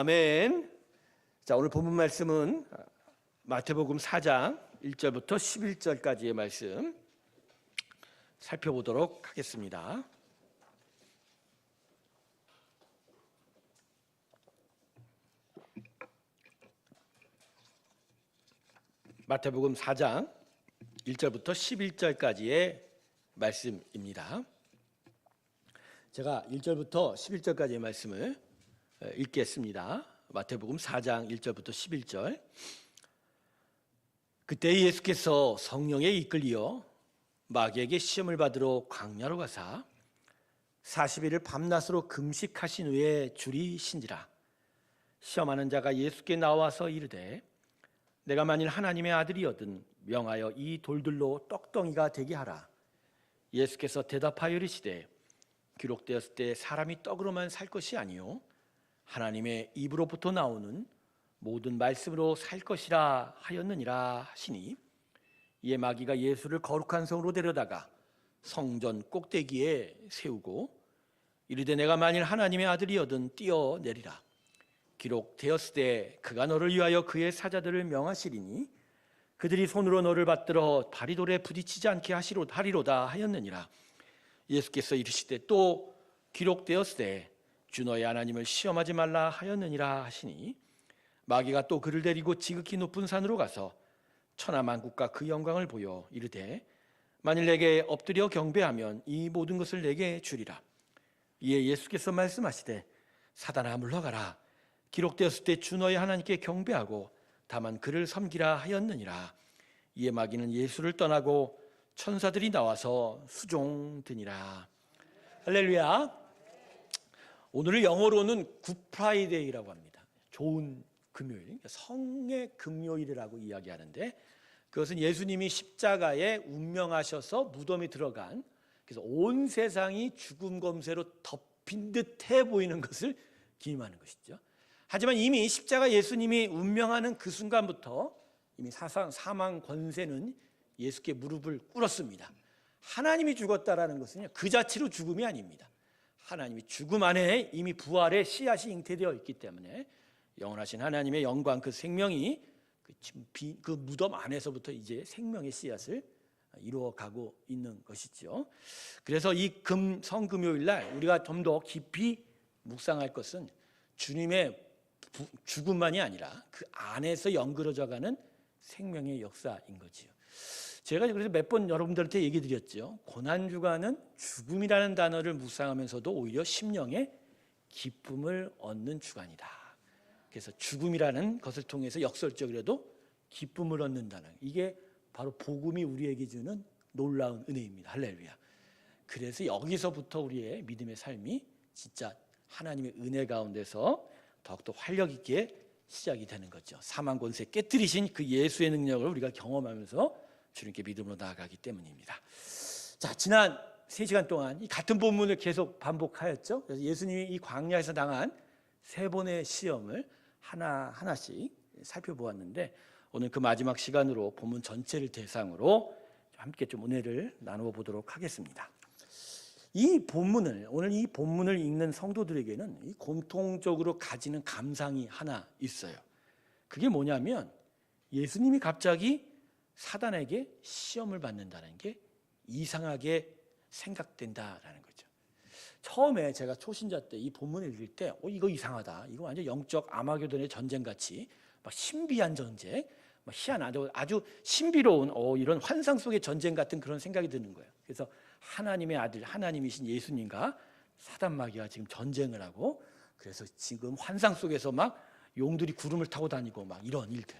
아멘. 자, 오늘 본문 말씀은 마태복음 4장 1절부터 11절까지의 말씀 살펴보도록 하겠습니다. 마태복음 4장 1절부터 11절까지의 말씀입니다. 제가 1절부터 11절까지의 말씀을 읽겠습니다. 마태복음 4장 1절부터 11절. 그때 예수께서 성령에 이끌리어 마귀에게 시험을 받으러 광야로 가사 40일을 밤낮으로 금식하신 후에 줄이 신지라. 시험하는 자가 예수께 나와서 이르되 내가 만일 하나님의 아들이거든 명하여 이 돌들로 떡덩이가 되게 하라. 예수께서 대답하여 이르시되 기록되었을 때 사람이 떡으로만 살 것이 아니요 하나님의 입으로부터 나오는 모든 말씀으로 살 것이라 하였느니라 하시니, 이에 마귀가 예수를 거룩한 성으로 데려다가 성전 꼭대기에 세우고 이르되 내가 만일 하나님의 아들이거든 뛰어내리라. 기록되었을 때 그가 너를 위하여 그의 사자들을 명하시리니 그들이 손으로 너를 받들어 바리돌에 부딪히지 않게 하리로다 하였느니라. 예수께서 이르시되 또 기록되었을 때 주 너의 하나님을 시험하지 말라 하였느니라 하시니, 마귀가 또 그를 데리고 지극히 높은 산으로 가서 천하만국과 그 영광을 보여 이르되 만일 내게 엎드려 경배하면 이 모든 것을 내게 주리라. 이에 예수께서 말씀하시되 사단아 물러가라. 기록되었을 때 주 너의 하나님께 경배하고 다만 그를 섬기라 하였느니라. 이에 마귀는 예수를 떠나고 천사들이 나와서 수종드니라. 할렐루야. 오늘을 영어로는 굿프라이데이라고 합니다. 좋은 금요일, 성의 금요일이라고 이야기하는데, 그것은 예수님이 십자가에 운명하셔서 무덤에 들어간, 그래서 온 세상이 죽음 검새로 덮인 듯해 보이는 것을 기임하는 것이죠. 하지만 이미 십자가 예수님이 운명하는 그 순간부터 이미 사망 권세는 예수께 무릎을 꿇었습니다. 하나님이 죽었다라는 것은 그 자체로 죽음이 아닙니다. 하나님이 죽음 안에 이미 부활의 씨앗이 잉태되어 있기 때문에 영원하신 하나님의 영광, 그 생명이 그 무덤 안에서부터 이제 생명의 씨앗을 이루어가고 있는 것이죠. 그래서 이 성금요일 날 우리가 좀 더 깊이 묵상할 것은 주님의 죽음만이 아니라 그 안에서 연그러져가는 생명의 역사인 거지요. 제가 그래서 몇 번 여러분들한테 얘기 드렸죠. 고난주간은 죽음이라는 단어를 묵상하면서도 오히려 심령의 기쁨을 얻는 주간이다. 그래서 죽음이라는 것을 통해서 역설적이라도 기쁨을 얻는다는, 이게 바로 복음이 우리에게 주는 놀라운 은혜입니다. 할렐루야. 그래서 여기서부터 우리의 믿음의 삶이 진짜 하나님의 은혜 가운데서 더욱더 활력 있게 시작이 되는 거죠. 사망 권세 깨뜨리신 그 예수의 능력을 우리가 경험하면서 주님께 믿음으로 나아가기 때문입니다. 자, 지난 3시간 동안 이 같은 본문을 계속 반복하였죠. 그래서 예수님이 이 광야에서 당한 3번의 시험을 하나씩 살펴보았는데, 오늘 그 마지막 시간으로 본문 전체를 대상으로 함께 좀 은혜를 나누어 보도록 하겠습니다. 오늘 이 본문을 읽는 성도들에게는 공통적으로 가지는 감상이 하나 있어요. 그게 뭐냐면 예수님이 갑자기 사단에게 시험을 받는다는 게 이상하게 생각된다라는 거죠. 처음에 제가 초신자 때 이 본문을 읽을 때 이거 이상하다. 이거 완전 영적 아마게돈의 전쟁같이 막 신비한 전쟁, 막 희한하고 아주 신비로운 이런 환상 속의 전쟁 같은 그런 생각이 드는 거예요. 그래서 하나님의 아들, 하나님이신 예수님과 사단 마귀가 지금 전쟁을 하고, 그래서 지금 환상 속에서 막 용들이 구름을 타고 다니고 막 이런 일들.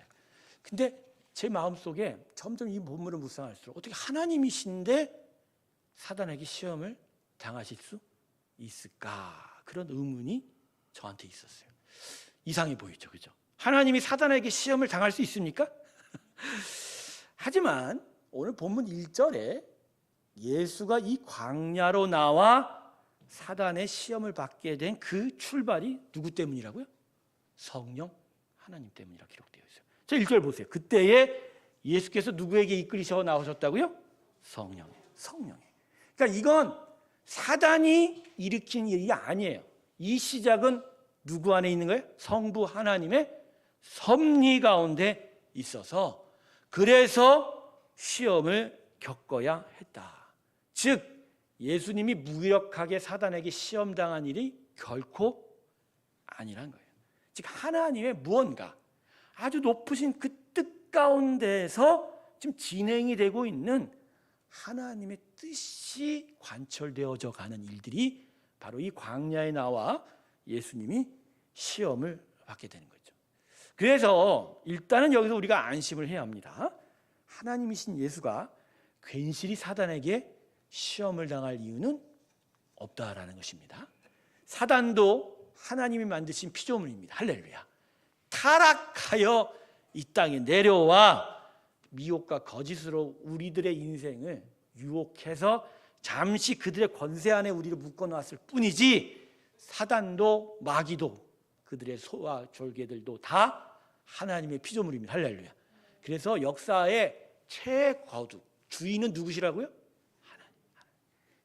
근데 제 마음속에 점점 이 본문을 묵상할수록 어떻게 하나님이신데 사단에게 시험을 당하실 수 있을까? 그런 의문이 저한테 있었어요. 이상해 보이죠, 그죠? 하나님이 사단에게 시험을 당할 수 있습니까? 하지만 오늘 본문 1절에 예수가 이 광야로 나와 사단의 시험을 받게 된 그 출발이 누구 때문이라고요? 성령 하나님 때문이라고 기록되어 있어요. 자, 1절 보세요. 그때에 예수께서 누구에게 이끌리셔 나오셨다고요? 성령에. 그러니까 이건 사단이 일으킨 일이 아니에요. 이 시작은 누구 안에 있는 거예요? 성부 하나님의 섭리 가운데 있어서 그래서 시험을 겪어야 했다. 즉 예수님이 무력하게 사단에게 시험당한 일이 결코 아니란 거예요. 즉 하나님의 무언가 아주 높으신 그 뜻 가운데서 지금 진행이 되고 있는 하나님의 뜻이 관철되어져 가는 일들이 바로 이 광야에 나와 예수님이 시험을 받게 되는 거죠. 그래서 일단은 여기서 우리가 안심을 해야 합니다. 하나님이신 예수가 괜시리 사단에게 시험을 당할 이유는 없다라는 것입니다. 사단도 하나님이 만드신 피조물입니다. 할렐루야. 타락하여 이 땅에 내려와 미혹과 거짓으로 우리들의 인생을 유혹해서 잠시 그들의 권세 안에 우리를 묶어놨을 뿐이지 사단도 마귀도 그들의 소와 졸개들도 다 하나님의 피조물입니다. 할렐루야. 그래서 역사의 최거두 주인은 누구시라고요? 하나님.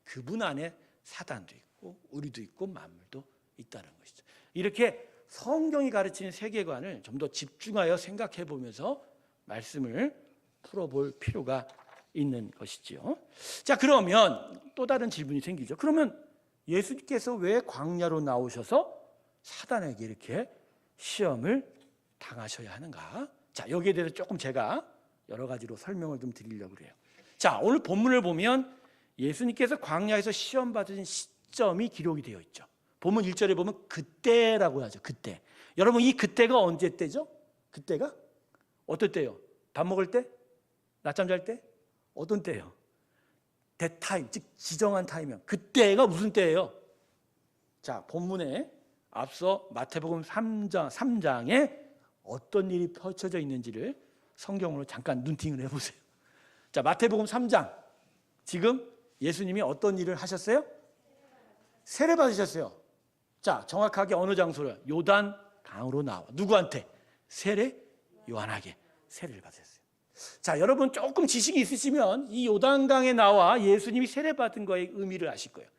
그분 안에 사단도 있고 우리도 있고 만물도 있다는 것이죠. 이렇게 성경이 가르치는 세계관을 좀 더 집중하여 생각해 보면서 말씀을 풀어볼 필요가 있는 것이지요. 자, 그러면 또 다른 질문이 생기죠. 그러면 예수님께서 왜 광야로 나오셔서 사단에게 이렇게 시험을 당하셔야 하는가? 자, 여기에 대해서 조금 제가 여러 가지로 설명을 좀 드리려고 그래요. 자, 오늘 본문을 보면 예수님께서 광야에서 시험 받으신 시점이 기록이 되어 있죠. 본문 1절에 보면 그때라고 하죠. 그때. 여러분 이 그때가 언제 때죠? 그때가 어떨 때요? 밥 먹을 때? 낮잠 잘 때? 어떤 때예요? 대타임, 즉 지정한 타임이요. 그때가 무슨 때예요? 자, 본문에 앞서 마태복음 3장에 어떤 일이 펼쳐져 있는지를 성경으로 잠깐 눈팅을 해보세요. 자, 마태복음 3장. 지금 예수님이 어떤 일을 하셨어요? 세례 받으셨어요. 자, 정확하게 어느 장소로? 요단 강으로 나와. 누구한테? 세례 요한에게 세례를 받으셨어요. 자, 여러분 조금 지식이 있으시면 이 요단강에 나와 예수님이 세례 받은 거의 의미를 아실 거예요.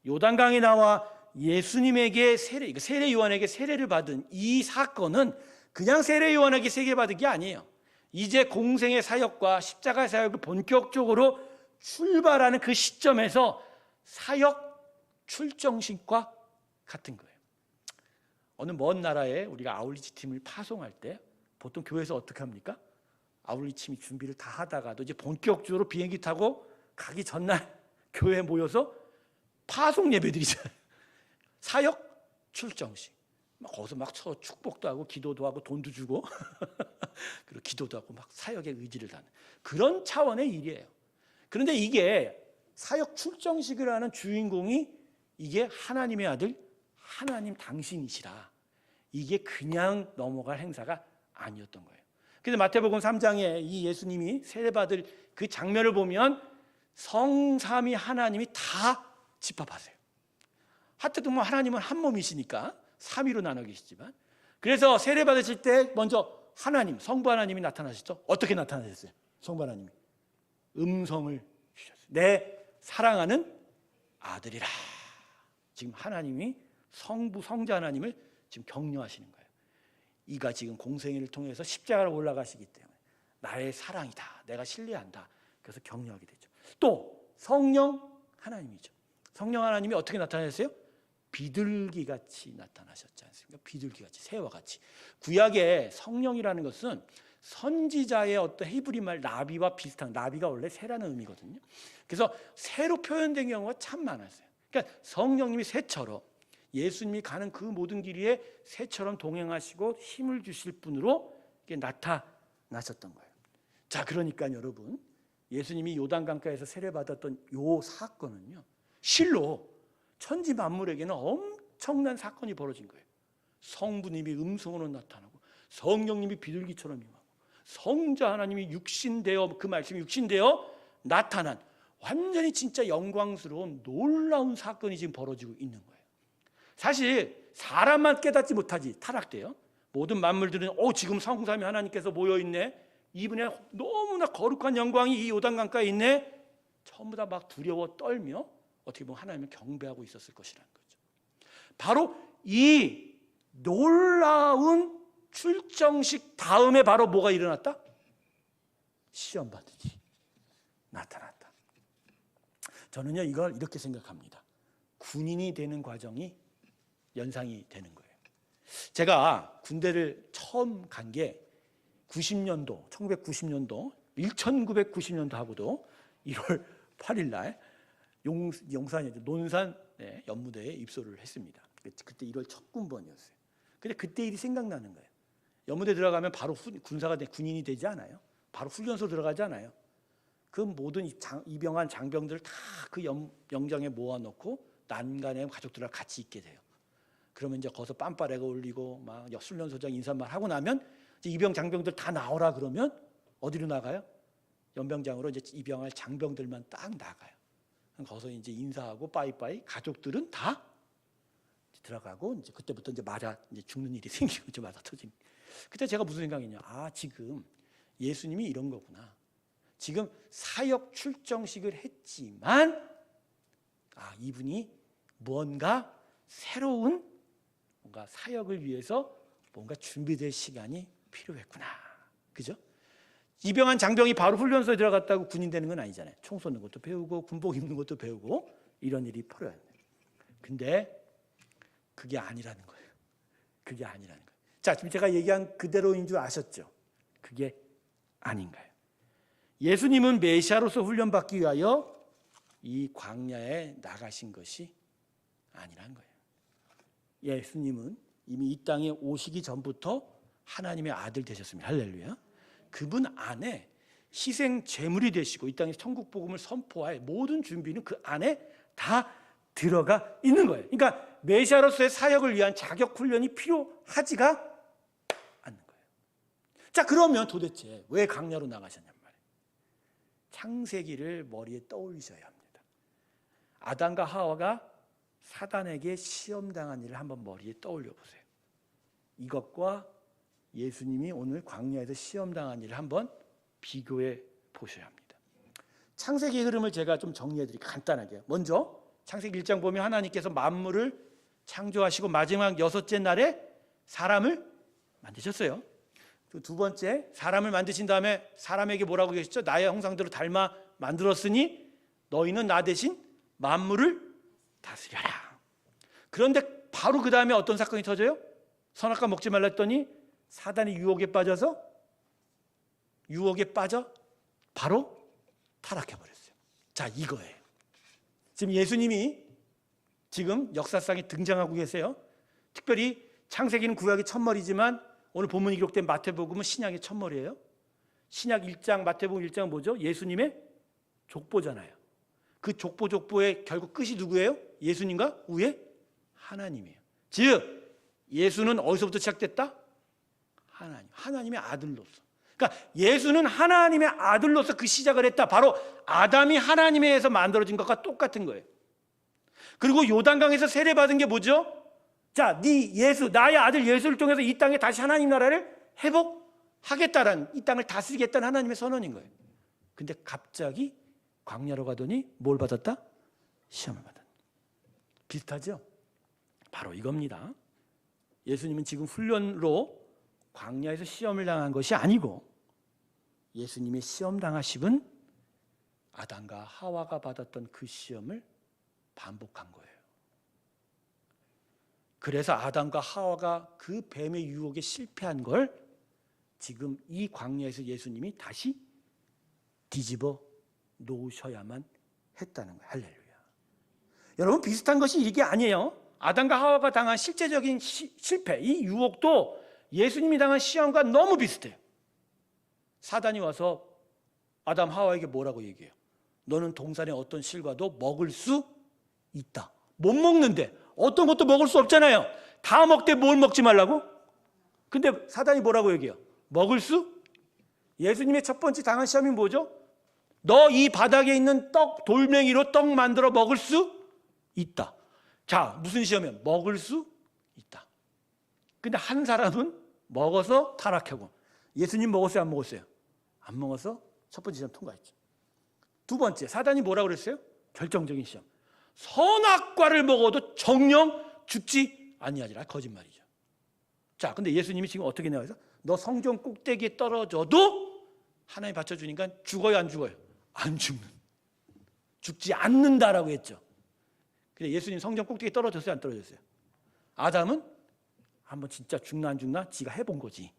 요단강에 나와 예수님에게 세례 요한에게 세례를 받은 이 사건은 그냥 세례 요한에게 세례 받은 게 아니에요. 이제 공생의 사역과 십자가 사역을 본격적으로 출발하는 그 시점에서 사역 출정식과 같은 거예요. 어느 먼 나라에 우리가 아울리치 팀을 파송할 때 보통 교회에서 어떻게 합니까? 아울리치 팀이 준비를 다 하다가도 이제 본격적으로 비행기 타고 가기 전날 교회에 모여서 파송 예배드리잖아요. 사역 출정식. 거기서 막 축복도 하고 기도도 하고 돈도 주고 그리고 기도도 하고 막 사역의 의지를 다하는 그런 차원의 일이에요. 그런데 이게 사역 출정식을 하는 주인공이 이게 하나님의 아들 하나님 당신이시라. 이게 그냥 넘어갈 행사가 아니었던 거예요. 그래서 마태복음 3장에 이 예수님이 세례받을 그 장면을 보면 성삼위 하나님이 다 집합하세요. 하여튼 뭐 하나님은 한 몸이시니까 삼위로 나눠 계시지만 그래서 세례 받으실 때 먼저 하나님, 성부 하나님이 나타나셨죠. 어떻게 나타나셨어요? 성부 하나님이 음성을 주셨어요. 내 사랑하는 아들이라. 지금 하나님이 성부, 성자 하나님을 지금 격려하시는 거예요. 이가 지금 공생애를 통해서 십자가로 올라가시기 때문에 나의 사랑이다. 내가 신뢰한다. 그래서 격려하게 되죠. 또 성령 하나님이죠. 성령 하나님이 어떻게 나타나셨어요? 비둘기같이 나타나셨지 않습니까? 비둘기같이, 새와 같이. 구약의 성령이라는 것은 선지자의 어떤 히브리 말 나비와 비슷한, 나비가 원래 새라는 의미거든요. 그래서 새로 표현된 경우가 참 많았어요. 그러니까 성령님이 새처럼 예수님이 가는 그 모든 길 위에 새처럼 동행하시고 힘을 주실 분으로 나타나셨던 거예요. 자, 그러니까 여러분 예수님이 요단강가에서 세례받았던 요 사건은요, 실로 천지 만물에게는 엄청난 사건이 벌어진 거예요. 성부님이 음성으로 나타나고 성령님이 비둘기처럼 임하고 성자 하나님이 육신되어, 그 말씀이 육신되어 나타난 완전히 진짜 영광스러운 놀라운 사건이 지금 벌어지고 있는 거예요. 사실 사람만 깨닫지 못하지 타락돼요. 모든 만물들은 지금 성삼위 하나님께서 모여있네, 이분의 너무나 거룩한 영광이 이 요단강가에 있네, 전부 다 막 두려워 떨며 어떻게 보면 하나님을 경배하고 있었을 것이라는 거죠. 바로 이 놀라운 출정식 다음에 바로 뭐가 일어났다? 시험 받으니 나타났다. 저는요 이걸 이렇게 생각합니다. 군인이 되는 과정이 연상이 되는 거예요. 제가 군대를 처음 간 게 90년도, 1990년도, 1990년도 하고도 1월 8일 날 용산이죠. 논산 연무대에 입소를 했습니다. 그때 1월 첫 군번이었어요. 근데 그때 일이 생각나는 거예요. 연무대 들어가면 바로 군인이 되지 않아요. 바로 훈련소 들어가지 않아요. 그 모든 입영한 장병들을 다 그 영장에 모아놓고 난간에 가족들과 같이 있게 돼요. 그러면 이제 거기서 빰빠레가 올리고 막 훈련소장 인사말 하고 나면 이제 입영 장병들 다 나오라 그러면 어디로 나가요? 연병장으로 이제 입영할 장병들만 딱 나가요. 거기서 이제 인사하고 빠이빠이 가족들은 다 들어가고 이제 그때부터 이제 이제 죽는 일이 생기고 이제 맞아 터진. 그때 제가 무슨 생각이냐? 아 지금 예수님이 이런 거구나. 지금 사역 출정식을 했지만 이분이 뭔가 새로운 뭔가 사역을 위해서 뭔가 준비될 시간이 필요했구나. 그죠? 입영한 장병이 바로 훈련소에 들어갔다고 군인 되는 건 아니잖아요. 총 쏘는 것도 배우고 군복 입는 것도 배우고 이런 일이 필요해요. 근데 그게 아니라는 거예요. 그게 아니라는 거예요. 자, 지금 제가 얘기한 그대로인 줄 아셨죠? 그게 아닌 거예요. 예수님은 메시아로서 훈련받기 위하여 이 광야에 나가신 것이 아니란 거예요. 예수님은 이미 이 땅에 오시기 전부터 하나님의 아들 되셨습니다. 할렐루야. 그분 안에 희생 제물이 되시고 이 땅에 천국 복음을 선포할 모든 준비는 그 안에 다 들어가 있는 거예요. 그러니까 메시아로서의 사역을 위한 자격 훈련이 필요하지가 않는 거예요. 자, 그러면 도대체 왜 광야로 나가셨냔 말이에요. 창세기를 머리에 떠올리셔야 합니다. 아담과 하와가 사단에게 시험당한 일을 한번 머리에 떠올려 보세요. 이것과 예수님이 오늘 광야에서 시험당한 일을 한번 비교해 보셔야 합니다. 창세기의 흐름을 제가 좀 정리해 드릴게요. 간단하게. 먼저 창세기 1장 보면 하나님께서 만물을 창조하시고 마지막 6째 날에 사람을 만드셨어요. 두 번째, 사람을 만드신 다음에 사람에게 뭐라고 계셨죠? 나의 형상대로 닮아 만들었으니 너희는 나 대신 만물을 다스려라. 그런데 바로 그 다음에 어떤 사건이 터져요? 선악과 먹지 말라 했더니 사단이 유혹에 빠져 바로 타락해버렸어요. 자, 이거예요. 지금 예수님이 지금 역사상에 등장하고 계세요. 특별히 창세기는 구약의 첫머리지만 오늘 본문이 기록된 마태복음은 신약의 첫머리예요. 신약 1장 마태복음 1장은 뭐죠? 예수님의 족보잖아요. 그 족보의 결국 끝이 누구예요? 예수님과 위에 하나님이에요. 즉 예수는 어디서부터 시작됐다? 하나님의 아들로서. 그러니까 예수는 하나님의 아들로서 그 시작을 했다. 바로 아담이 하나님에 의해서 만들어진 것과 똑같은 거예요. 그리고 요단강에서 세례받은 게 뭐죠? 자, 나의 아들 예수를 통해서 이 땅에 다시 하나님 나라를 회복하겠다라는, 이 땅을 다스리겠다는 하나님의 선언인 거예요. 근데 갑자기 광야로 가더니 뭘 받았다? 시험을 받았다. 비슷하죠? 바로 이겁니다. 예수님은 지금 훈련으로 광야에서 시험을 당한 것이 아니고 예수님의 시험 당하심은 아담과 하와가 받았던 그 시험을 반복한 거예요. 그래서 아담과 하와가 그 뱀의 유혹에 실패한 걸 지금 이 광야에서 예수님이 다시 뒤집어 놓으셔야만 했다는 거예요. 할렐루야. 여러분, 비슷한 것이 이게 아니에요. 아담과 하와가 당한 실제적인 실패, 이 유혹도 예수님이 당한 시험과 너무 비슷해요. 사단이 와서 아담 하와에게 뭐라고 얘기해요? 너는 동산의 어떤 실과도 먹을 수 있다. 못 먹는데 어떤 것도 먹을 수 없잖아요. 다 먹되 뭘 먹지 말라고? 근데 사단이 뭐라고 얘기해요? 먹을 수? 예수님의 첫 번째 당한 시험이 뭐죠? 너 이 바닥에 있는 돌멩이로 떡 만들어 먹을 수 있다. 자, 무슨 시험이야? 먹을 수 있다. 근데 한 사람은 먹어서 타락하고, 예수님 먹었어요? 안 먹었어요? 안 먹어서 첫 번째 시험 통과했죠. 두 번째, 사단이 뭐라고 그랬어요? 결정적인 시험. 선악과를 먹어도 정녕 죽지 아니하리라. 거짓말이죠. 자, 근데 예수님이 지금 어떻게 나와서 너 성전 꼭대기에 떨어져도 하나님 받쳐주니까 죽어요, 안 죽어요? 안 죽는. 죽지 않는다라고 했죠. 근데 예수님 성전 꼭대기에 떨어졌어요, 안 떨어졌어요? 아담은 한번 진짜 죽나 안 죽나 지가 해본 거지.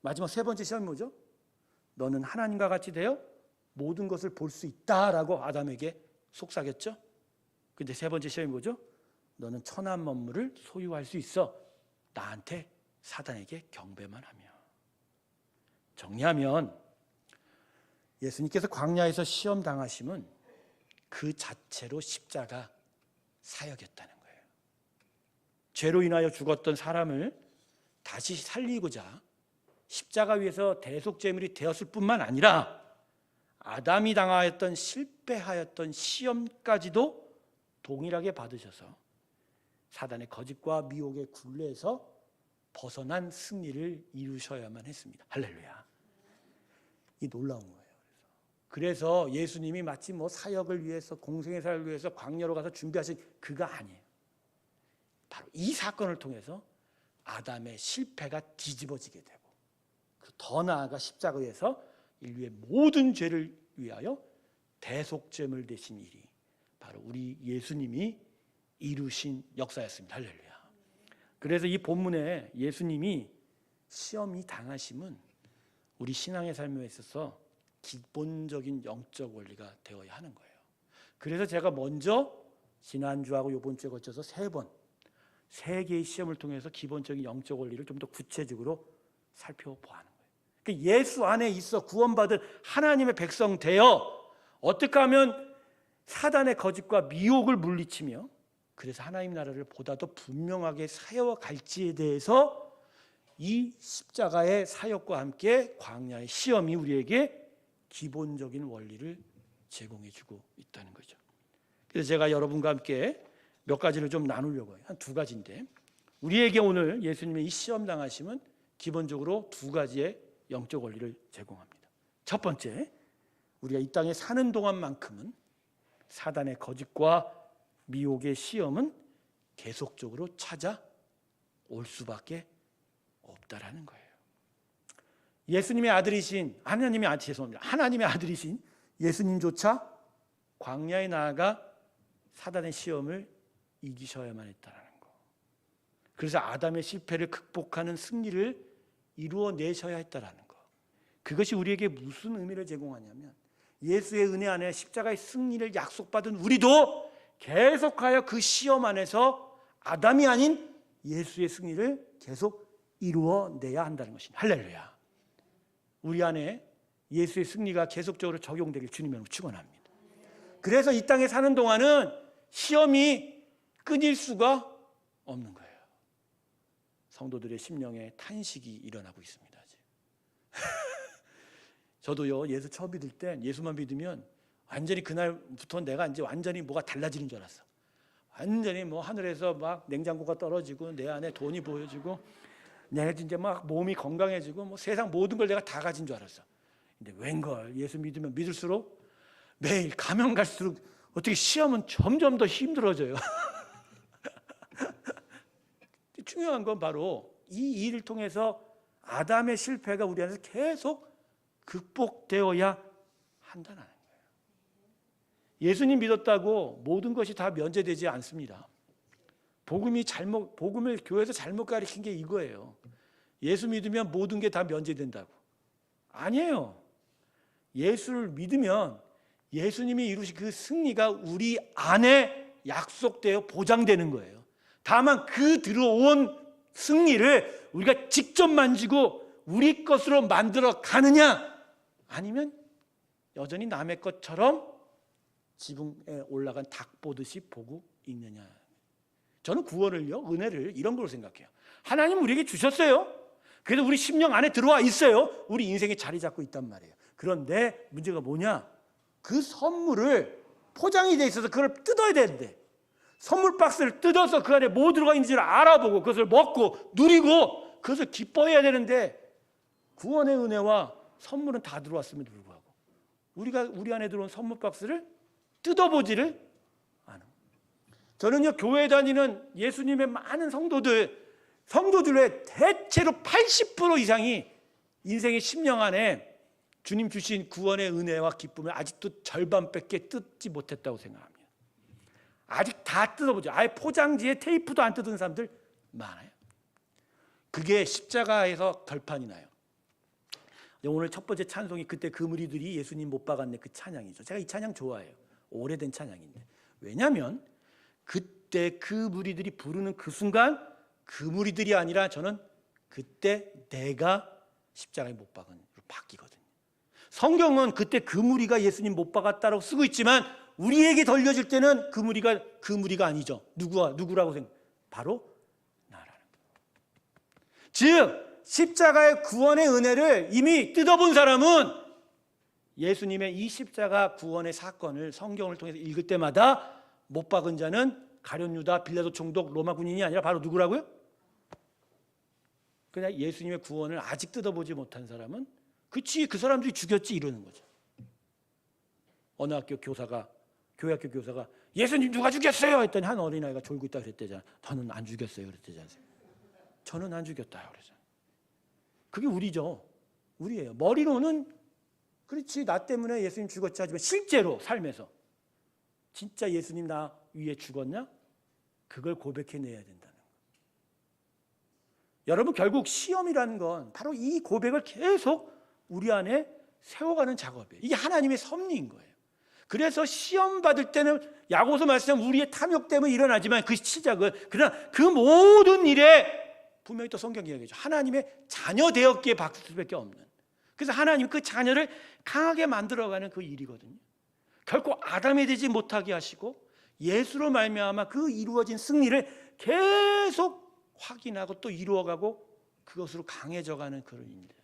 마지막 세 번째 시험이 뭐죠? 너는 하나님과 같이 되어 모든 것을 볼 수 있다라고 아담에게 속삭였죠. 근데 세 번째 시험이 뭐죠? 너는 천한 만물을 소유할 수 있어. 나한테, 사단에게 경배만 하며. 정리하면 예수님께서 광야에서 시험 당하심은 그 자체로 십자가 사역이었다는 거예요. 죄로 인하여 죽었던 사람을 다시 살리고자 십자가 위에서 대속제물이 되었을 뿐만 아니라 아담이 당하였던 실패하였던 시험까지도 동일하게 받으셔서 사단의 거짓과 미혹의 굴레에서 벗어난 승리를 이루셔야만 했습니다. 할렐루야. 이 놀라운 거예요. 그래서 예수님이 마치 뭐 사역을 위해서 공생의 사역을 위해서 광야로 가서 준비하신 그가 아니에요. 바로 이 사건을 통해서 아담의 실패가 뒤집어지게 되고 더 나아가 십자가에서 인류의 모든 죄를 위하여 대속제물 되신 일이 바로 우리 예수님이 이루신 역사였습니다. 할렐루야. 그래서 이 본문에 예수님이 시험이 당하심은 우리 신앙의 삶에 있어서 기본적인 영적 원리가 되어야 하는 거예요. 그래서 제가 먼저 지난주하고 이번 주에 거쳐서 세 개의 시험을 통해서 기본적인 영적 원리를 좀 더 구체적으로 살펴보아는 거예요. 그러니까 예수 안에 있어 구원받은 하나님의 백성 되어 어떻게 하면 사단의 거짓과 미혹을 물리치며 그래서 하나님 나라를 보다 더 분명하게 세워갈지에 대해서 이 십자가의 사역과 함께 광야의 시험이 우리에게 기본적인 원리를 제공해주고 있다는 거죠. 그래서 제가 여러분과 함께 몇 가지를 좀 나누려고 해요. 한 두 가지인데 우리에게 오늘 예수님의 이 시험 당하심은 기본적으로 두 가지의 영적 원리를 제공합니다. 첫 번째, 우리가 이 땅에 사는 동안만큼은 사단의 거짓과 미혹의 시험은 계속적으로 찾아올 수밖에 없다라는 거예요. 예수님의 아들이신 하나님의 아들이신 예수님조차 광야에 나아가 사단의 시험을 이기셔야만 했다라는 거. 그래서 아담의 실패를 극복하는 승리를 이루어내셔야 했다라는 거. 그것이 우리에게 무슨 의미를 제공하냐면 예수의 은혜 안에 십자가의 승리를 약속받은 우리도 계속하여 그 시험 안에서 아담이 아닌 예수의 승리를 계속 이루어내야 한다는 것입니다. 할렐루야. 우리 안에 예수의 승리가 계속적으로 적용되길 주님으로 축원합니다. 그래서 이 땅에 사는 동안은 시험이 끊일 수가 없는 거예요. 성도들의 심령에 탄식이 일어나고 있습니다. 저도요, 예수 처음 믿을 땐 예수만 믿으면 완전히 그날부터 내가 이제 완전히 뭐가 달라지는 줄 알았어. 완전히 뭐 하늘에서 막 냉장고가 떨어지고 내 안에 돈이 보여지고 내가 이제 막 몸이 건강해지고 뭐 세상 모든 걸 내가 다 가진 줄 알았어. 근데 웬걸 예수 믿으면 믿을수록 매일 가면 갈수록 어떻게 시험은 점점 더 힘들어져요. 중요한 건 바로 이 일을 통해서 아담의 실패가 우리 안에서 계속 극복되어야 한다는 거예요. 예수님 믿었다고 모든 것이 다 면제되지 않습니다. 복음을 교회에서 잘못 가르친 게 이거예요. 예수 믿으면 모든 게 다 면제된다고. 아니에요. 예수를 믿으면 예수님이 이루신 그 승리가 우리 안에 약속되어 보장되는 거예요. 다만 그 들어온 승리를 우리가 직접 만지고 우리 것으로 만들어 가느냐 아니면 여전히 남의 것처럼 지붕에 올라간 닭 보듯이 보고 있느냐. 저는 구원을요, 은혜를 이런 걸로 생각해요. 하나님 우리에게 주셨어요. 그래서 우리 심령 안에 들어와 있어요. 우리 인생에 자리 잡고 있단 말이에요. 그런데 문제가 뭐냐? 그 선물을 포장이 돼 있어서 그걸 뜯어야 되는데 선물 박스를 뜯어서 그 안에 뭐 들어가 있는지를 알아보고 그것을 먹고 누리고 그것을 기뻐해야 되는데 구원의 은혜와 선물은 다 들어왔음에도 불구하고 우리가 우리 안에 들어온 선물 박스를 뜯어보지를 않아. 저는요, 교회 다니는 예수님의 많은 성도들 성도들의 대체로 80% 이상이 인생의 심령 안에 주님 주신 구원의 은혜와 기쁨을 아직도 절반밖에 뜯지 못했다고 생각합니다. 아직 다 뜯어보죠. 아예 포장지에 테이프도 안 뜯은 사람들 많아요. 그게 십자가에서 결판이 나요. 오늘 첫 번째 찬송이 그때 그 무리들이 예수님 못 박았네 그 찬양이죠. 제가 이 찬양 좋아해요. 오래된 찬양인데. 왜냐하면 그때 그 무리들이 부르는 그 순간 그 무리들이 아니라 저는 그때 내가 십자가에 못 박은 바뀌거든요. 성경은 그때 그 무리가 예수님 못 박았다라고 쓰고 있지만 우리에게 덜려질 때는 그 무리가 아니죠. 누구라고 생각? 바로 나라는 거예요. 즉 십자가의 구원의 은혜를 이미 뜯어본 사람은 예수님의 이 십자가 구원의 사건을 성경을 통해서 읽을 때마다 못 박은 자는 가룟 유다, 빌라도 총독, 로마 군인이 아니라 바로 누구라고요? 그냥 예수님의 구원을 아직 뜯어보지 못한 사람은 그치 그 사람들이 죽였지 이러는 거죠. 어느 교회 학교 교사가 예수님 누가 죽였어요? 했더니 한 어린아이가 졸고 있다 그랬대잖아요. 저는 안 죽였어요 그랬대잖아요. 저는 안 죽였다요 그래서. 그게 우리죠. 우리예요. 머리로는 그렇지 나 때문에 예수님 죽었지 하지만 실제로 삶에서 진짜 예수님 나 위에 죽었냐? 그걸 고백해내야 된다는 거예요. 여러분 결국 시험이라는 건 바로 이 고백을 계속 우리 안에 세워가는 작업이에요. 이게 하나님의 섭리인 거예요. 그래서 시험 받을 때는 야고보서 말씀하면 우리의 탐욕 때문에 일어나지만 그 시작은 그러나 그 모든 일에 분명히 또 성경이 이야기하죠. 하나님의 자녀 되었기에 박수 수밖에 없는. 그래서 하나님 그 자녀를 강하게 만들어가는 그 일이거든요. 결코 아담이 되지 못하게 하시고 예수로 말미암아 그 이루어진 승리를 계속 확인하고 또 이루어가고 그것으로 강해져가는 그런 일입니다.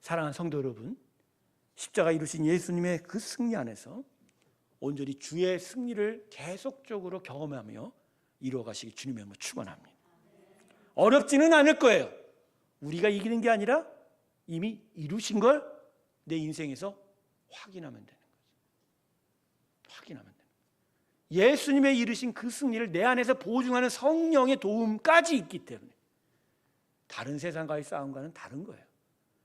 사랑하는 성도 여러분, 십자가 이루신 예수님의 그 승리 안에서 온전히 주의 승리를 계속적으로 경험하며 이루어가시기 주님의 이름으로 축원합니다. 어렵지는 않을 거예요. 우리가 이기는 게 아니라 이미 이루신 걸 내 인생에서 확인하면 되는 거죠. 확인하면 됩니다. 예수님의 이루신 그 승리를 내 안에서 보증하는 성령의 도움까지 있기 때문에 다른 세상과의 싸움과는 다른 거예요.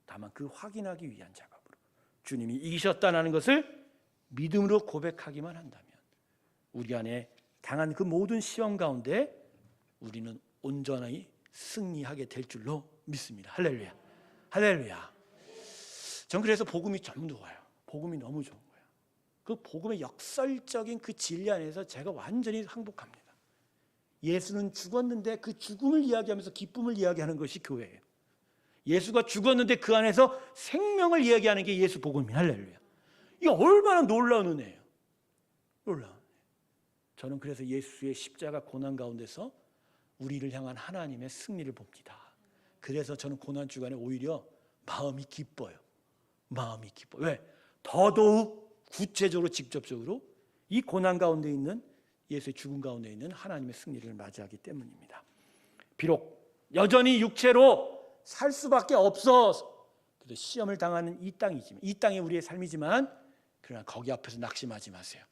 다만 그 확인하기 위한 작업으로 주님이 이기셨다는 것을 믿음으로 고백하기만 한다면 우리 안에 당한 그 모든 시험 가운데 우리는 온전히 승리하게 될 줄로 믿습니다. 할렐루야. 할렐루야. 전 그래서 복음이 참 좋아요. 복음이 너무 좋은 거예요. 그 복음의 역설적인 그 진리 안에서 제가 완전히 행복합니다. 예수는 죽었는데 그 죽음을 이야기하면서 기쁨을 이야기하는 것이 교회예요. 예수가 죽었는데 그 안에서 생명을 이야기하는 게 예수 복음이에요. 할렐루야. 이게 얼마나 놀라운 은혜예요. 놀라운 은혜. 저는 그래서 예수의 십자가 고난 가운데서 우리를 향한 하나님의 승리를 봅니다. 그래서 저는 고난 주간에 오히려 마음이 기뻐요. 마음이 기뻐요. 왜? 더더욱 구체적으로 직접적으로 이 고난 가운데 있는 예수의 죽음 가운데 있는 하나님의 승리를 맞이하기 때문입니다. 비록 여전히 육체로 살 수밖에 없어 그래도 시험을 당하는 이 땅이지만 이 땅이 우리의 삶이지만 그러나 거기 앞에서 낙심하지 마세요.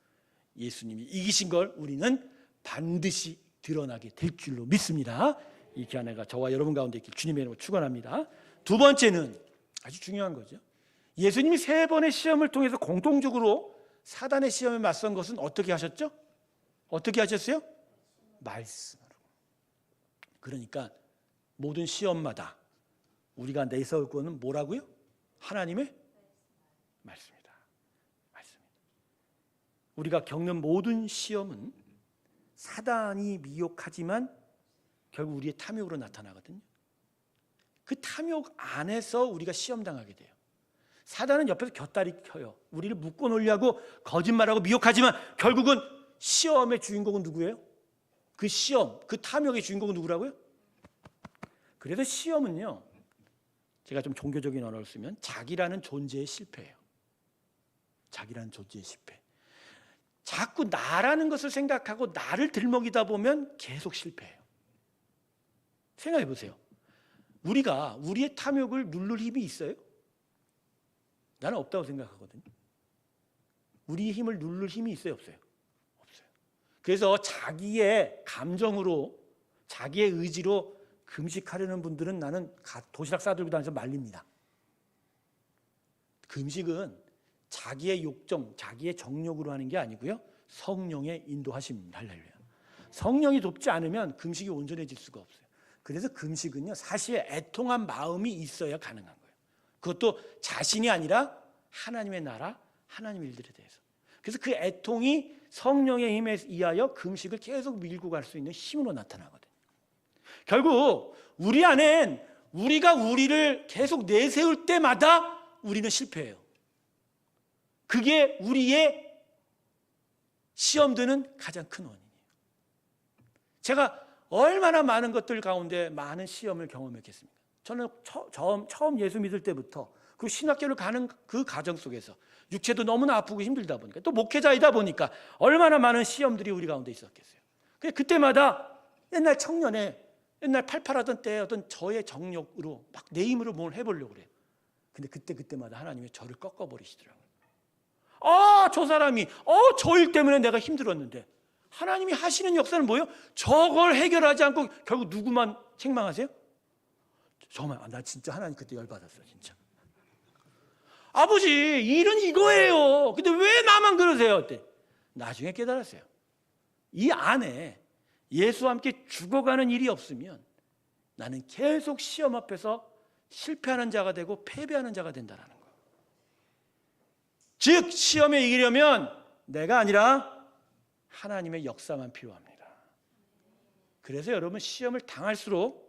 예수님이 이기신 걸 우리는 반드시 드러나게 될 줄로 믿습니다. 이 기한회가 저와 여러분 가운데 있길 주님의 이름으로 축원합니다. 두 번째는 아주 중요한 거죠. 예수님이 세 번의 시험을 통해서 공통적으로 사단의 시험에 맞선 것은 어떻게 하셨죠? 어떻게 하셨어요? 말씀으로. 그러니까 모든 시험마다 우리가 내세울 거는 뭐라고요? 하나님의 말씀이다. 말씀이다. 우리가 겪는 모든 시험은 사단이 미혹하지만 결국 우리의 탐욕으로 나타나거든요. 그 탐욕 안에서 우리가 시험당하게 돼요. 사단은 옆에서 곁다리 켜요. 우리를 묶어 놓으려고 거짓말하고 미혹하지만 결국은 시험의 주인공은 누구예요? 그 시험, 그 탐욕의 주인공은 누구라고요? 그래서 시험은요, 제가 좀 종교적인 언어를 쓰면 자기라는 존재의 실패예요. 자기라는 존재의 실패. 자꾸 나라는 것을 생각하고 나를 들먹이다 보면 계속 실패해요. 생각해 보세요. 우리가 우리의 탐욕을 누를 힘이 있어요? 나는 없다고 생각하거든요. 우리의 힘을 누를 힘이 있어요? 없어요? 없어요. 그래서 자기의 감정으로 자기의 의지로 금식하려는 분들은 나는 도시락 싸들고 다니면서 말립니다. 금식은 자기의 욕정, 자기의 정욕으로 하는 게 아니고요, 성령의 인도하심입니다. 할렐루야. 성령이 돕지 않으면 금식이 온전해질 수가 없어요. 그래서 금식은요, 사실 애통한 마음이 있어야 가능한 거예요. 그것도 자신이 아니라 하나님의 나라, 하나님의 일들에 대해서. 그래서 그 애통이 성령의 힘에 의하여 금식을 계속 밀고 갈 수 있는 힘으로 나타나거든요. 결국 우리 안엔 우리가 우리를 계속 내세울 때마다 우리는 실패해요. 그게 우리의 시험되는 가장 큰 원인이에요. 제가 얼마나 많은 것들 가운데 많은 시험을 경험했겠습니까? 저는 처음 예수 믿을 때부터 그 신학교를 가는 그 과정 속에서 육체도 너무나 아프고 힘들다 보니까, 또 목회자이다 보니까 얼마나 많은 시험들이 우리 가운데 있었겠어요. 그때마다 옛날 청년에, 옛날 팔팔하던 때 어떤 저의 정욕으로 막 내 힘으로 뭘 해보려고 그래요. 근데 그때마다 하나님이 저를 꺾어버리시더라고요. 저 사람이 저 일 때문에 내가 힘들었는데 하나님이 하시는 역사는 뭐예요? 저걸 해결하지 않고 결국 누구만 책망하세요? 정말 나 진짜 하나님 그때 열받았어요. 진짜. 아버지, 일은 이거예요. 근데 왜 나만 그러세요? 그때 나중에 깨달았어요. 이 안에 예수와 함께 죽어가는 일이 없으면 나는 계속 시험 앞에서 실패하는 자가 되고 패배하는 자가 된다는 거예요. 즉 시험에 이기려면 내가 아니라 하나님의 역사만 필요합니다. 그래서 여러분 시험을 당할수록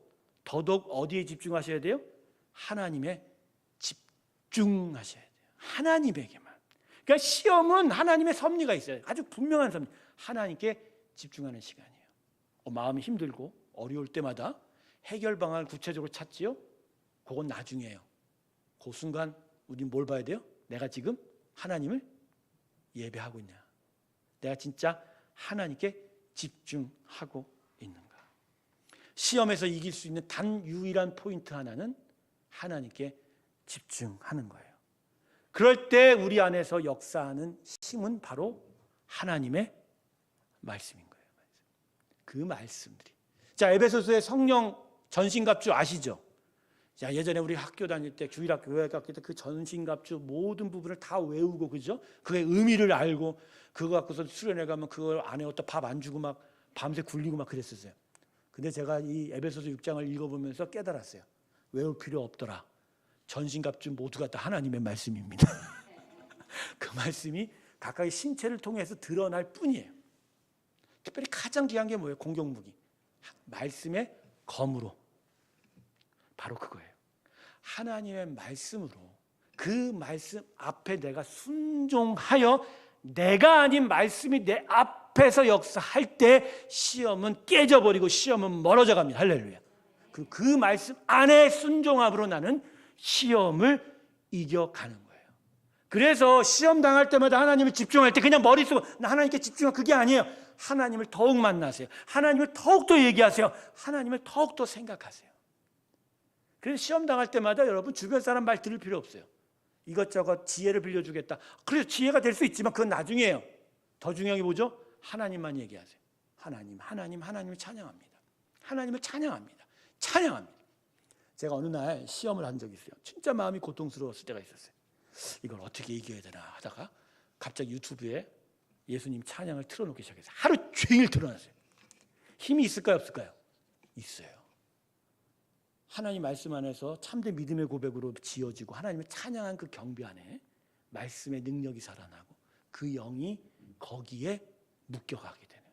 더더욱 어디에 집중하셔야 돼요? 하나님의 집중하셔야 돼요. 하나님에게만. 그러니까 시험은 하나님의 섭리가 있어요. 아주 분명한 섭리. 하나님께 집중하는 시간이에요. 마음이 힘들고 어려울 때마다 해결 방안을 구체적으로 찾지요. 그건 나중이에요. 그 순간 우린 뭘 봐야 돼요? 내가 지금 하나님을 예배하고 있냐, 내가 진짜 하나님께 집중하고 있는가. 시험에서 이길 수 있는 단 유일한 포인트 하나는 하나님께 집중하는 거예요. 그럴 때 우리 안에서 역사하는 힘은 바로 하나님의 말씀인 거예요. 그 말씀들이. 자, 에베소서의 성령 전신갑주 아시죠? 자, 예전에 우리 학교 다닐 때, 주일학교, 교회학교 때 그 전신갑주 모든 부분을 다 외우고, 그죠? 그의 의미를 알고, 그거 갖고서 수련회 가면 그걸 안에 어디다 밥 안 주고 막 밤새 굴리고 막 그랬었어요. 근데 제가 이 에베소서 6장을 읽어보면서 깨달았어요. 외울 필요 없더라. 전신갑주 모두가 다 하나님의 말씀입니다. 그 말씀이 각각의 신체를 통해서 드러날 뿐이에요. 특별히 가장 귀한 게 뭐예요? 공격무기. 말씀의 검으로. 바로 그거예요. 하나님의 말씀으로 그 말씀 앞에 내가 순종하여 내가 아닌 말씀이 내 앞에서 역사할 때 시험은 깨져버리고 시험은 멀어져 갑니다. 할렐루야. 그 말씀 안에 순종함으로 나는 시험을 이겨가는 거예요. 그래서 시험 당할 때마다 하나님을 집중할 때 그냥 머릿속으로 나 하나님께 집중하면 그게 아니에요. 하나님을 더욱 만나세요. 하나님을 더욱더 얘기하세요. 하나님을 더욱더 생각하세요. 그래서 시험 당할 때마다 여러분 주변 사람 말 들을 필요 없어요. 이것저것 지혜를 빌려주겠다. 그래서 지혜가 될 수 있지만 그건 나중이에요. 더 중요한 게 뭐죠? 하나님만 얘기하세요. 하나님을 찬양합니다. 하나님을 찬양합니다. 제가 어느 날 시험을 한 적이 있어요. 진짜 마음이 고통스러웠을 때가 있었어요. 이걸 어떻게 이겨야 되나 하다가 갑자기 유튜브에 예수님 찬양을 틀어놓기 시작했어요. 하루 종일 틀어놨어요. 힘이 있을까요, 없을까요? 있어요. 하나님 말씀 안에서 참된 믿음의 고백으로 지어지고 하나님을 찬양한 그 경배 안에 말씀의 능력이 살아나고 그 영이 거기에 묶여가게 되는.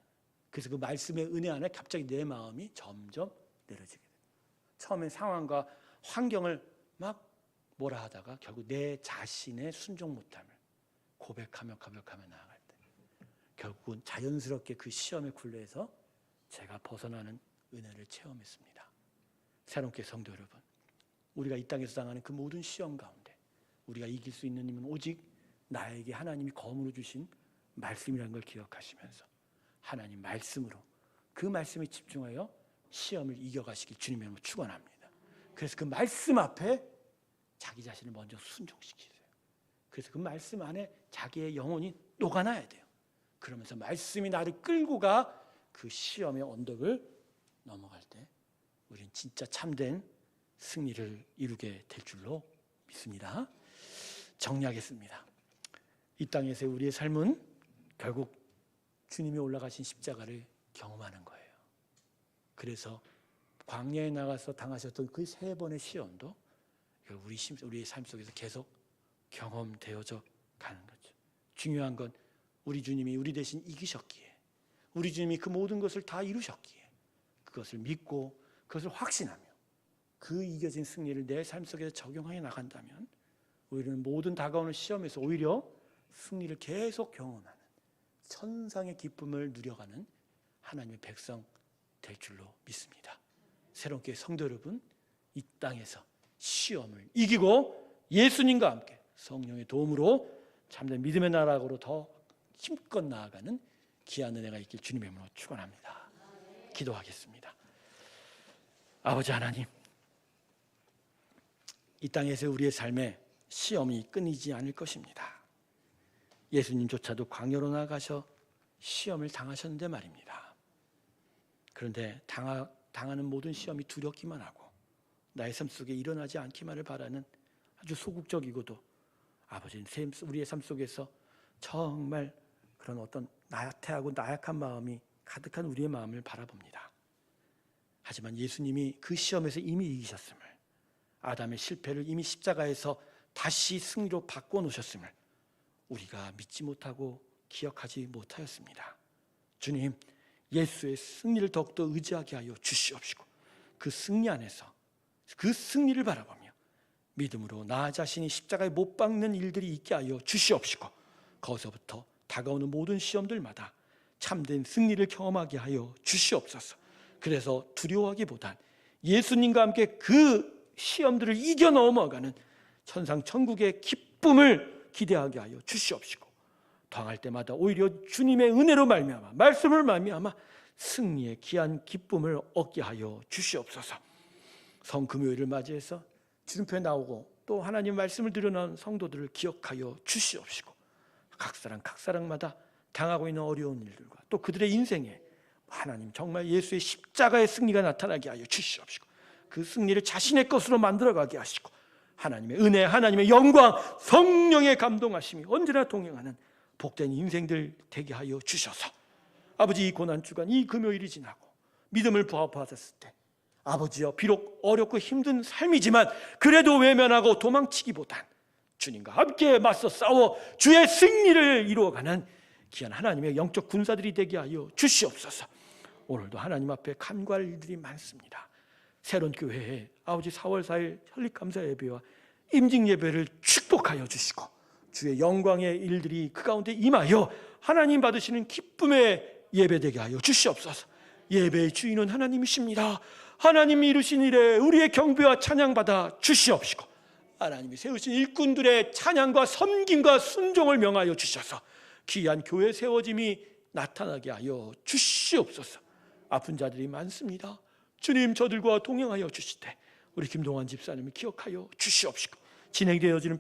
그래서 그 말씀의 은혜 안에 갑자기 내 마음이 점점 내려지게 돼요. 처음엔 상황과 환경을 막 뭐라 하다가 결국 내 자신의 순종 못함을 고백하며 나아갈 때 결국은 자연스럽게 그 시험의 굴레에서 제가 벗어나는 은혜를 체험했습니다. 새롭게 성도 여러분, 우리가 이 땅에서 당하는 그 모든 시험 가운데 우리가 이길 수 있는 힘은 오직 나에게 하나님이 검으로 주신 말씀이라는 걸 기억하시면서 하나님 말씀으로 그 말씀에 집중하여 시험을 이겨가시길 주님의 이름으로 축원합니다. 그래서 그 말씀 앞에 자기 자신을 먼저 순종시키세요. 그래서 그 말씀 안에 자기의 영혼이 녹아나야 돼요. 그러면서 말씀이 나를 끌고 가 그 시험의 언덕을 넘어갈 때 우리는 진짜 참된 승리를 이루게 될 줄로 믿습니다. 정리하겠습니다. 이 땅에서 우리의 삶은 결국 주님이 올라가신 십자가를 경험하는 거예요. 그래서 광야에 나가서 당하셨던 그 3번의 시험도 우리의 삶 속에서 계속 경험되어져 가는 거죠. 중요한 건 우리 주님이 우리 대신 이기셨기에, 우리 주님이 그 모든 것을 다 이루셨기에 그것을 믿고 그것을 확신하며 그 이겨진 승리를 내 삶 속에서 적용해 나간다면 우리는 모든 다가오는 시험에서 오히려 승리를 계속 경험하는 천상의 기쁨을 누려가는 하나님의 백성 될 줄로 믿습니다. 새롭게 성도 여러분, 이 땅에서 시험을 이기고 예수님과 함께 성령의 도움으로 참된 믿음의 나라로 더 힘껏 나아가는 귀한 은혜가 있길 주님의 이름으로 축원합니다. 기도하겠습니다. 아버지 하나님, 이 땅에서 우리의 삶에 시험이 끊이지 않을 것입니다. 예수님조차도 광야로 나가셔 시험을 당하셨는데 말입니다. 그런데 당하는 모든 시험이 두렵기만 하고 나의 삶 속에 일어나지 않기만을 바라는 아주 소극적이고도 아버지 우리의 삶 속에서 정말 그런 어떤 나태하고 나약한 마음이 가득한 우리의 마음을 바라봅니다. 하지만 예수님이 그 시험에서 이미 이기셨음을, 아담의 실패를 이미 십자가에서 다시 승리로 바꿔놓으셨음을 우리가 믿지 못하고 기억하지 못하였습니다. 주님, 예수의 승리를 더욱더 의지하게 하여 주시옵시고 그 승리 안에서 그 승리를 바라보며 믿음으로 나 자신이 십자가에 못 박는 일들이 있게 하여 주시옵시고 거기서부터 다가오는 모든 시험들마다 참된 승리를 경험하게 하여 주시옵소서. 그래서 두려워하기보단 예수님과 함께 그 시험들을 이겨 넘어가는 천상 천국의 기쁨을 기대하게 하여 주시옵시고 당할 때마다 오히려 주님의 은혜로 말미암아 말씀을 말미암아 승리의 귀한 기쁨을 얻게 하여 주시옵소서. 성금요일을 맞이해서 주님께 나오고 또 하나님 말씀을 들여놓은 성도들을 기억하여 주시옵시고 각 사람마다 당하고 있는 어려운 일들과 또 그들의 인생에 하나님 정말 예수의 십자가의 승리가 나타나게 하여 주시옵시고 그 승리를 자신의 것으로 만들어가게 하시고 하나님의 은혜, 하나님의 영광, 성령의 감동하심이 언제나 동행하는 복된 인생들 되게 하여 주셔서 아버지 이 고난주간 이 금요일이 지나고 믿음을 부합하셨을 때 아버지여 비록 어렵고 힘든 삶이지만 그래도 외면하고 도망치기보단 주님과 함께 맞서 싸워 주의 승리를 이루어가는 귀한 하나님의 영적 군사들이 되게 하여 주시옵소서. 오늘도 하나님 앞에 간구할 일들이 많습니다. 새로운 교회에 아버지 4월 4일 설립감사 예배와 임직 예배를 축복하여 주시고 주의 영광의 일들이 그 가운데 임하여 하나님 받으시는 기쁨의 예배되게 하여 주시옵소서. 예배의 주인은 하나님이십니다. 하나님이 이루신 일에 우리의 경배와 찬양받아 주시옵시고 하나님이 세우신 일꾼들의 찬양과 섬김과 순종을 명하여 주셔서 귀한 교회 세워짐이 나타나게 하여 주시옵소서. 아픈 자들이 많습니다. 주님 저들과 동행하여 주시되 우리 김동환 집사님을 기억하여 주시옵시고 진행되어지는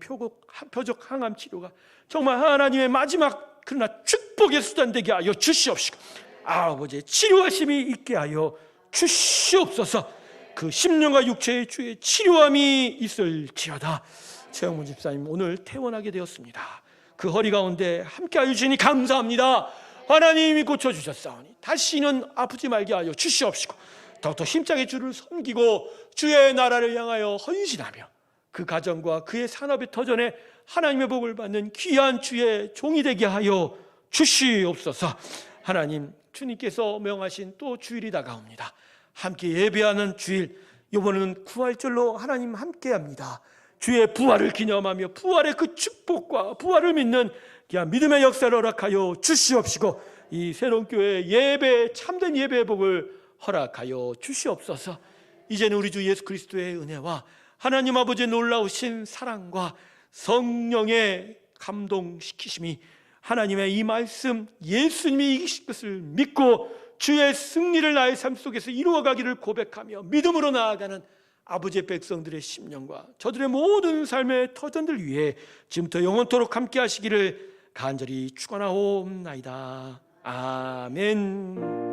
표적 항암 치료가 정말 하나님의 마지막 그러나 축복의 수단 되게 하여 주시옵시고 아버지의 치료하심이 있게 하여 주시옵소서. 그 심령과 육체의 주의 치료함이 있을지어다. 최영문 집사님 오늘 퇴원하게 되었습니다. 그 허리 가운데 함께하여 주시니 감사합니다. 하나님이 고쳐주셨사오니 다시는 아프지 말게 하여 주시옵시고 더욱더 힘차게 주를 섬기고 주의 나라를 향하여 헌신하며 그 가정과 그의 산업의 터전에 하나님의 복을 받는 귀한 주의 종이 되게 하여 주시옵소서. 하나님 주님께서 명하신 또 주일이 다가옵니다. 함께 예배하는 주일, 이번에는 구활절로 하나님 함께합니다. 주의 부활을 기념하며 부활의 그 축복과 부활을 믿는 귀한 믿음의 역사를 허락하여 주시옵시고 이 새로운 교회 예배 참된 예배의 복을 허락하여 주시옵소서. 이제는 우리 주 예수 그리스도의 은혜와 하나님 아버지의 놀라우신 사랑과 성령의 감동시키심이 하나님의 이 말씀 예수님이 이기실 것을 믿고 주의 승리를 나의 삶 속에서 이루어가기를 고백하며 믿음으로 나아가는 아버지의 백성들의 심령과 저들의 모든 삶의 터전들 위해 지금부터 영원토록 함께 하시기를 간절히 축원하옵나이다. 아멘.